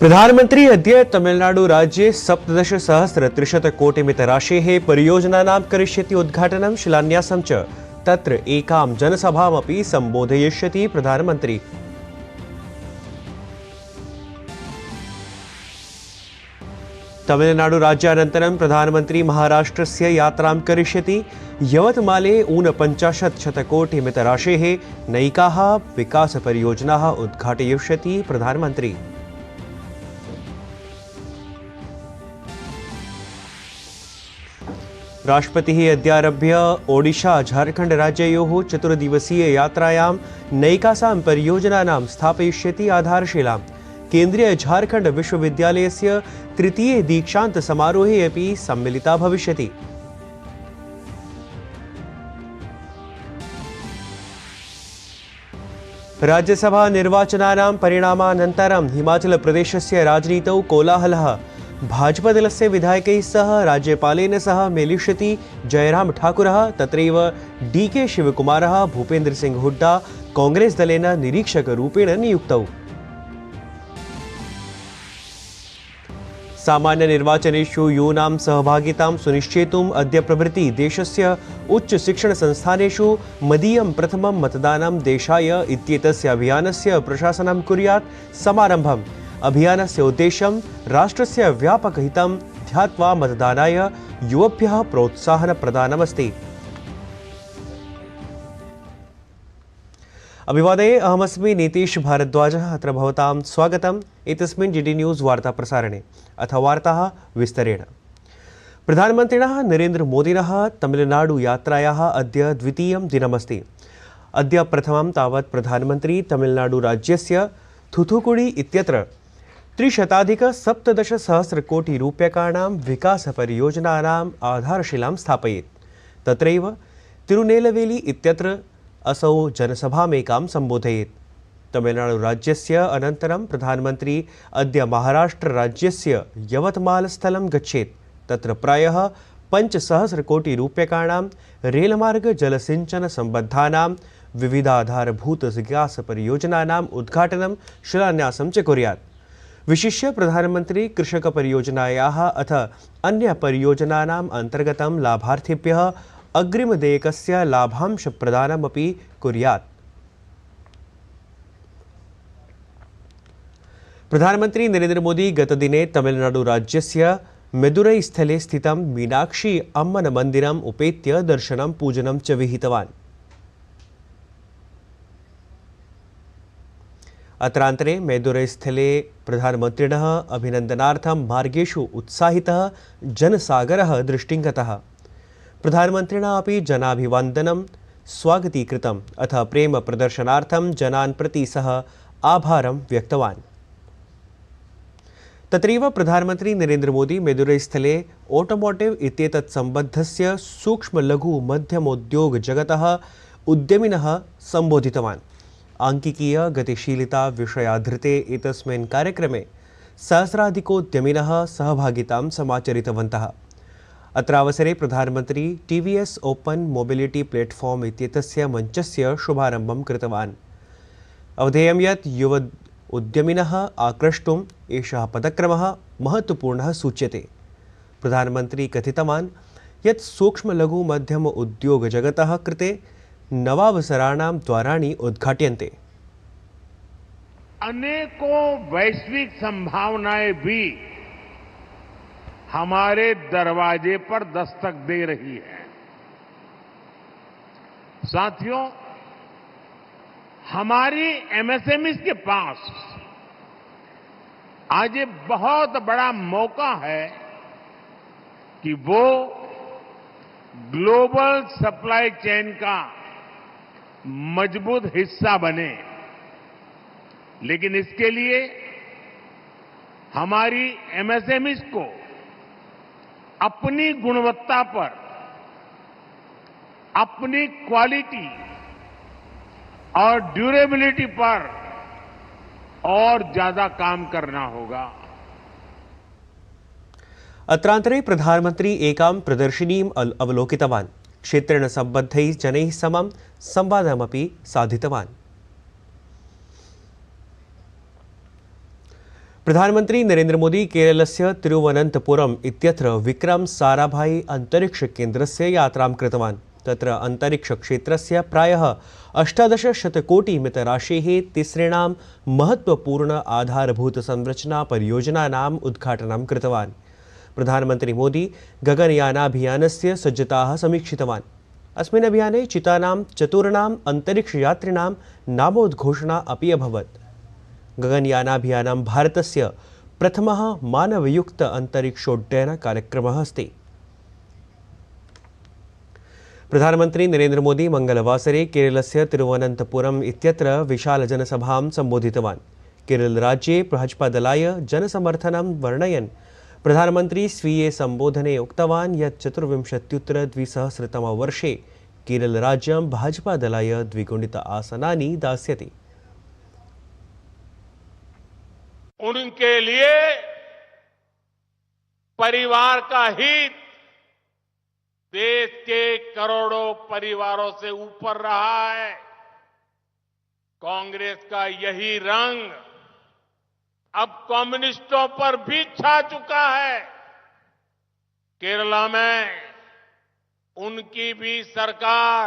प्रधानमंत्री अद्य तमिलनाडु राज्ये 17,300,कोटिमितराशेः परियोजनानां करिष्यति उद्घाटनं शिलान्यासं च। तत्र एकां जनसभामपि सम्बोधयिष्यति प्रधानमंत्री। तमिलनाडु राज्यानन्तरं प्रधानमंत्री महाराष्ट्रस्य यात्रां करिष्यति। यवतमाले 49,000,कोटिमितराशेः नैकाः विकासपरियोजनाः उद्घाटयिष्यति प्रधानमंत्री। राष्ट्रपतिः अद्यारभ्य ओडिशा झारखंड राज्ययोः चतुर्दिवसीय यात्रायां नैकासां परियोजनानां स्थापयिष्यति आधारशिलां। केन्द्रीय झारखंड विश्वविद्यालयस्य तृतीये दीक्षांत समारोहे अपि सम्मिलिता भविष्यति। राज्यसभा निर्वाचनानां परिणामानन्तरं हिमाचलप्रदेशस्य राजनीतौ कोलाहलः। भाजपादलस्य विधायकैः सह राज्यपालेन सह मेलिष्यति जयराम ठाकुरः। तत्रैव डीके शिवकुमारः भूपेन्द्र सिंह हुड्डा कांग्रेस दलेन निरीक्षकरूपेण नियुक्तौ। सामान्य निर्वाचनेषु यूनां सहभागितां सुनिश्चेतुम् अद्य प्रभृति देशस्य उच्च शिक्षण संस्थानेषु मदीयं प्रथमं मतदानं देशाय इत्येतस्य अभियानस्य प्रशासनं कुर्यात् समारम्भम्। अभियानस्य उद्देश्यं राष्ट्रस्य व्यापकहितं ध्यात्वा मतदानाय युवभ्यः प्रोत्साहनप्रदानमस्ति। अभिवादये, अहमस्मि नीतीश भारद्वाजः। अत्र भवतां स्वागतम् एतस्मिन् जीडी न्यूज़ वार्ताप्रसारणे। अथ वार्ताः विस्तरेण। प्रधानमन्त्रिणः नरेन्द्र मोदिनः तमिलनाडु यात्रायाः अद्य द्वितीयं दिनमस्ति। अद्य प्रथमं तावत् प्रधानमन्त्री तमिलनाडु राज्यस्य थुथुकुडी इत्यत्र 317,000,कोटिरूप्यकाणां विकासपरियोजनानाम् आधारशिलां स्थापयेत्। तत्रैव तिरुनेलवेली इत्यत्र असौ जनसभामेकां सम्बोधयेत्। तमिलनाडुराज्यस्य अनन्तरं प्रधानमन्त्री अद्य महाराष्ट्रराज्यस्य यवतमालस्थलं गच्छेत्। तत्र प्रायः 5,000,कोटिरूप्यकाणां रेलमार्ग जलसिञ्चनसम्बद्धानां विविधाधारभूतविकासपरियोजनानाम् उद्घाटनं शिलान्यासं च कुर्यात्। विशिष्य प्रधानमंत्री कृषकपरियोजनायाः अथ अन्यपरियोजनानाम् अन्तर्गतं लाभार्थिभ्यः अग्रिमदेयकस्य लाभांशप्रदानमपि कुर्यात्। प्रधानमंत्री नरेन्द्र मोदी गतदिने तमिलनाडुराज्यस्य मेदुरैस्थले स्थितं मीनाक्षी अम्मन मन्दिरम् उपेत्य दर्शनं पूजनं च विहितवान्। अत्रान्तरे मेदुरैस्थले प्रधानमन्त्रिणः अभिनन्दनार्थं मार्गेषु उत्साहितः जनसागरः दृष्टिं गतः। प्रधानमन्त्रिणा अपि जनाभिवन्दनं स्वागतीकृतम् अथ प्रेम प्रदर्शनार्थं जनान् प्रति सः आभारं व्यक्तवान्। तत्रैव प्रधानमन्त्री नरेन्द्र मोदी मेदुरैस्थले ऑटोमोटिव इत्येतत् सम्बद्धस्य सूक्ष्मलघु मध्यमोद्योगजगतः उद्यमिनः सम्बोधितवान्। आंकिकीय गतिशीलता विषयाधृते एतस्मिन् कार्यक्रमे सहस्राधिकोद्यमिनः सहभागितां समाचरितवन्तः। अत्रावसरे प्रधानमन्त्री टीवीएस ओपन मोबिलिटी प्लेटफॉर्म इत्येतस्य मञ्चस्य शुभारम्भं कृतवान्। अवधेयं यत् युव उद्यमिनः आक्रष्टुम् एषः पदक्रमः महत्वपूर्णः सूच्यते। प्रधानमन्त्री कथितवान् यत् सूक्ष्मलघु मध्यम उद्योगजगतः कृते नवावसराणां द्वाराणि उद्घाट्यन्ते। अनेकों वैश्विक संभावनाएं भी हमारे दरवाजे पर दस्तक दे रही है। साथियों, हमारी एमएसएमई के पास आज ये बहुत बड़ा मौका है कि वो ग्लोबल सप्लाई चेन का मजबूत हिस्सा बने। लेकिन इसके लिए हमारी एमएसएमई को अपनी गुणवत्ता पर, अपनी क्वालिटी और ड्यूरेबिलिटी पर और ज्यादा काम करना होगा। अत्रान्तरे प्रधानमन्त्री एकां प्रदर्शिनीम् अवलोकितवान्। क्षेत्रेण सम्बद्धैः जनैः समं संवादमपि साधितवान्। प्रधानमंत्री नरेंद्र मोदी केरलस्य तिरुवनन्तपुरम् इत्यत्र विक्रम साराभाई अन्तरिक्षकेन्द्रस्य यात्रां कृतवान्। तत्र अन्तरिक्षक्षेत्रस्य प्रायः 1800-कोटिमितराशेः तिसॄणां महत्त्वपूर्ण आधारभूतसंरचनापरियोजनानाम् उद्घाटनं कृतवान्। प्रधानमन्त्री मोदी गगनयानाभियानस्य सज्जताः समीक्षितवान्। अस्मिन् अभियाने चितानां चतुर्णाम् अन्तरिक्षयात्रिणां नामोद्घोषणा अपि अभवत्। गगनयानाभियानं भारतस्य प्रथमः मानवयुक्त अन्तरिक्षोड्डयनकार्यक्रमः अस्ति। प्रधानमन्त्री नरेंद्र मोदी मंगलवासरे केरलस्य तिरुवनन्तपुरम् इत्यत्र विशालजनसभां सम्बोधितवान्। केरलराज्ये भाजपादलाय जनसमर्थनं वर्णयन् प्रधानमन्त्री स्वीये सम्बोधने उक्तवान् यत् 24-द्विसहस्रतमे वर्षे केरलराज्यं भाजपादलाय द्विगुणित आसनानि दास्यति। उनके लिए परिवार का हित देश के करोड़ों परिवारों से ऊपर रहा है। कांग्रेस का यही रंग अब कम्युनिस्टों पर भी छा चुका है। केरला में उनकी भी सरकार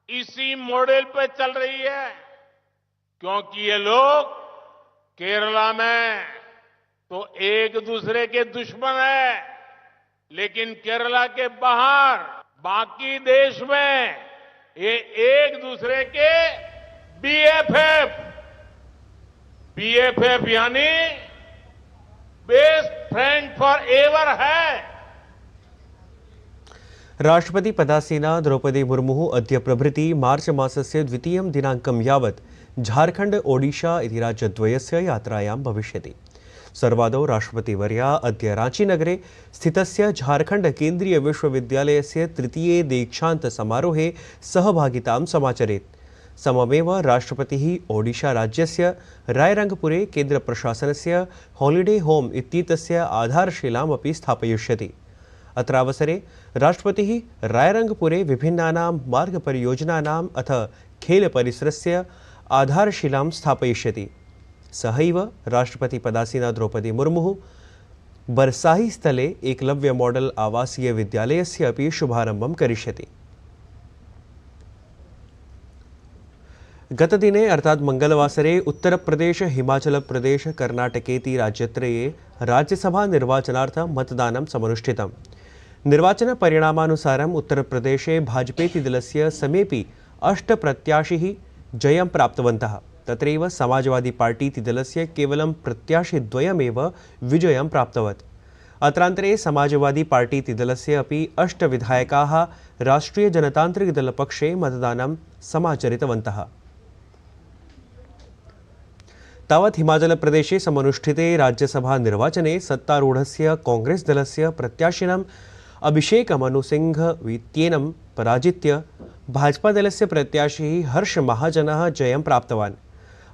इसी मॉडल पे चल रही है, क्योंकि ये लोग केरला में तो एक दूसरे के दुश्मन है, लेकिन केरला के बाहर बाकी देश में ये एक दूसरे के बीएफएफ यानी बेस्ट फ्रेंड फॉर एवर है। राष्ट्रपति पदासीना द्रौपदी मुर्मुः अद्य प्रभृति मार्च मासस्य 2 दिनाङ्कं यावत् झारखण्ड ओडिशा इति राज्यद्वयस्य यात्रायां भविष्यति। सर्वादौ राष्ट्रपतिवर्या अद्य रांचीनगरे स्थितस्य झारखण्ड केन्द्रीय विश्वविद्यालयस्य 3 दीक्षान्तसमारोहे सहभागितां समाचरेत्। सममेव राष्ट्रपतिः ओडिशा राज्यस्य रायरङ्गपुरे केन्द्रप्रशासनस्य हॉलिडे होम इत्येतस्य आधारशिलामपि स्थापयिष्यति। अत्रावसरे राष्ट्रपतिः रायरङ्गपुरे विभिन्नानां मार्गपरियोजनानाम् अथ खेलपरिसरस्य आधारशिलां स्थापयिष्यति। सहैव राष्ट्रपति पदासीना द्रौपदी मुर्मुः बरसाही स्थले एकलव्य मॉडल आवासीय विद्यालयस्य अपि शुभारम्भं करिष्यति। गतदिने अर्थात् मंगलवासरे उत्तरप्रदेश, हिमाचल प्रदेश, कर्नाटकेति राज्यत्रये राज्यसभा निर्वाचनार्थं मतदानं समनुष्ठितम्। निर्वाचनपरिणामानुसारम् उत्तरप्रदेशे भाजपेति दलस्य समेऽपि 8 प्रत्याशिः जयं प्राप्तवन्तः। तत्रैव समाजवादी पार्टीति दलस्य केवलं प्रत्याशिद्वयमेव विजयं प्राप्तवत्। अत्रान्तरे समाजवादी पार्टीति दलस्य अपि 8 विधायकाः राष्ट्रियजनतान्त्रिकदलपक्षे मतदानं समाचरितवन्तः। तावत् हिमाचलप्रदेशे समनुष्ठिते राज्यसभा निर्वाचने सत्तारूढस्य कांग्रेस दलस्य प्रत्याशिनम् अभिषेक मनु सिंह इत्येनं पराजित्य भाजपादलस्य प्रत्याशी हर्ष महाजनः जयं प्राप्तवान्।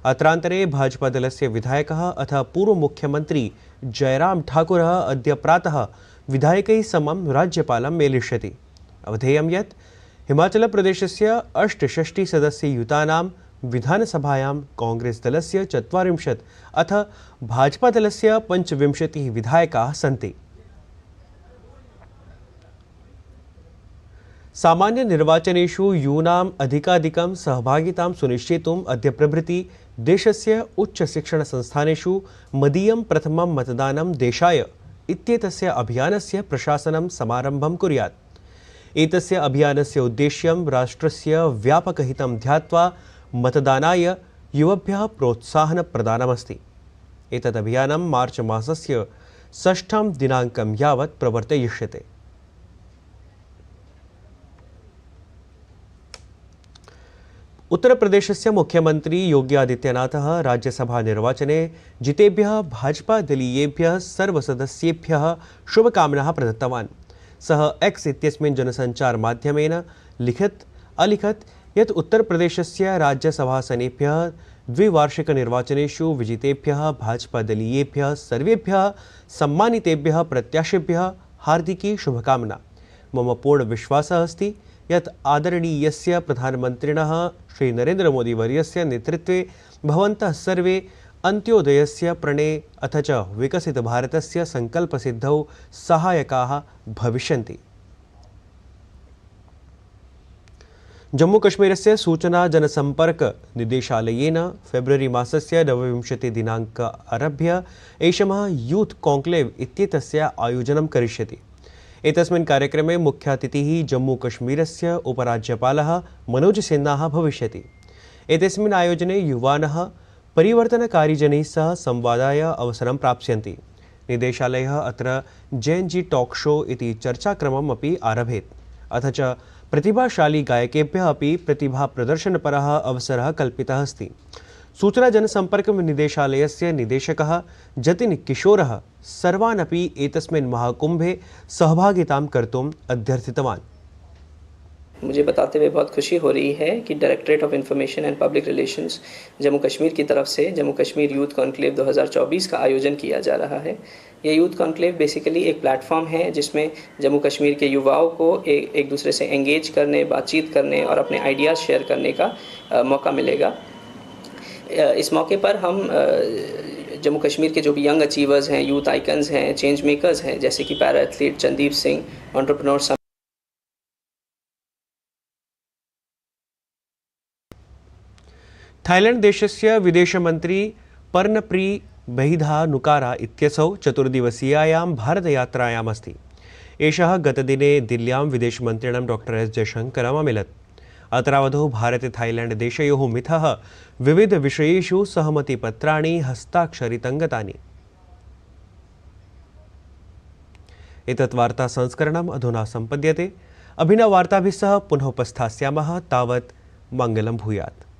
अत्रान्तरे भाजपादलस्य विधायकः अथ पूर्वमुख्यमन्त्री जयराम ठाकुरः अद्य प्रातः विधायकैः समं राज्यपालं मेलिष्यति। अवधेयं यत् हिमाचलप्रदेशस्य 68 सदस्ययुतानां विधानसभायां कांग्रेस दलस्य 40 अथ भाजपादलस्य 25 विधायकाः सन्ति। सामान्य निर्वाचनेषु यूनाम् अधिकाधिकं सहभागितां सुनिश्चेतुम् अद्य प्रभृति देशस्य उच्चशिक्षणसंस्थानेषु मदीयं प्रथमं मतदानं देशाय इत्येतस्य अभियानस्य प्रशासनं समारम्भं कुर्यात्। एतस्य अभियानस्य उद्देश्यं राष्ट्रस्य व्यापकहितं ध्यात्वा मतदानाय युवभ्यः प्रोत्साहनप्रदानमस्ति। एतत् अभियानं मार्च मासस्य 6 दिनाङ्कं यावत् प्रवर्तयिष्यते। उत्तरप्रदेशस्य मुख्यमंत्री योगी आदित्यनाथः राज्यसभा निर्वाचने जितेभ्यः भाजपादलीयेभ्यः सर्वसदस्येभ्यः शुभकामनाः प्रदत्तवान्। सः एक्स इत्यस्मिन् जनसञ्चारमाध्यमेन अलिखत् यत् उत्तरप्रदेशस्य राज्यसभासनेभ्यः द्विवार्षिकनिर्वाचनेषु विजितेभ्यः भाजपादलीयेभ्यः सर्वेभ्यः सम्मानितेभ्यः प्रत्याशिभ्यः हार्दिकी शुभकामना। मम पूर्ण विश्वासः अस्ति यत् आदरणीयस्य प्रधानमन्त्रिणः श्री नरेन्द्र मोदी वर्यस्य नेतृत्वे भवन्तः सर्वे अन्त्योदयस्य प्रणे अथ च विकसितभारतस्य सङ्कल्पसिद्धौ सहायकाः भविष्यन्ति। जम्मूकश्मीरस्य सूचना जनसम्पर्क निदेशालयेन फेब्रुवरी मासस्य 29 दिनाङ्कात् आरभ्य एषमः यूथ कॉन्क्लेव इत्येतस्य आयोजनं करिष्यति। एतस्मिन् कार्यक्रमे मुख्यातिथिः जम्मूकश्मीरस्य उपराज्यपालः मनोज सिन्हा भविष्यति। एतस्मिन् आयोजने युवानः परिवर्तनकारिजनैः सह संवादाय अवसरं प्राप्स्यन्ति। निदेशालयः अत्र JNG टॉक शो इति चर्चाक्रमम् अपि आरभेत्। अथ च प्रतिभाशाली गायकेभ्यः अपि प्रतिभाप्रदर्शनपरः अवसरः कल्पितः अस्ति। सूचना जनसम्पर्क निदेशालयस्य निदेशकः जतिन किशोरः सर्वान् अपि एतस्मिन् महाकुम्भे सहभागितां कर्तुम् अध्यर्थितवान्। मुझे बताते हुए बहुत खुशी हो रही है कि directorate of information and public relations Jammu Kashmir की तरफ से जम्मू कश्मीर यूथ कॉन्क्लेव 2024 का आयोजन किया जा रहा है। ये यूथ कॉन्क्लेव बेसिकली एक प्लेटफॉर्म है जिसमें जम्मू कश्मीर के युवाओं को एक दूसरे से एंगेज करने, बातचीत करने और अपने आइडियाज़ शेयर करने का मौका मिलेगा। इस मौके पर हम जम्मू कश्मीर के जो भी यंग अचीवर्स हैं, यूथ आइकन्स हैं, चेंज मेकर्स हैं, जैसे कि para athlete Chandeep Singh, entrepreneur Thailand देशस्य विदेशमन्त्री पर्नप्री बहिधानुकारा इत्यसौ चतुर्दिवसीयायां भारतयात्रायाम् अस्ति। एषः गतदिने दिल्ल्यां विदेशमन्त्रिणं डॉक्टर एस जयशंकरम् अमिलत्। अत्रावधौ भारत थाईलैंड देशयोः मिथः विविधविषयेषु सहमतिपत्राणि हस्ताक्षरितङ्गतानि। एतत् वार्ता संस्करणम् अधुना सम्पद्यते। अभिनववार्ताभिः सह पुनः उपस्थास्यामः। तावत् मङ्गलं भूयात्।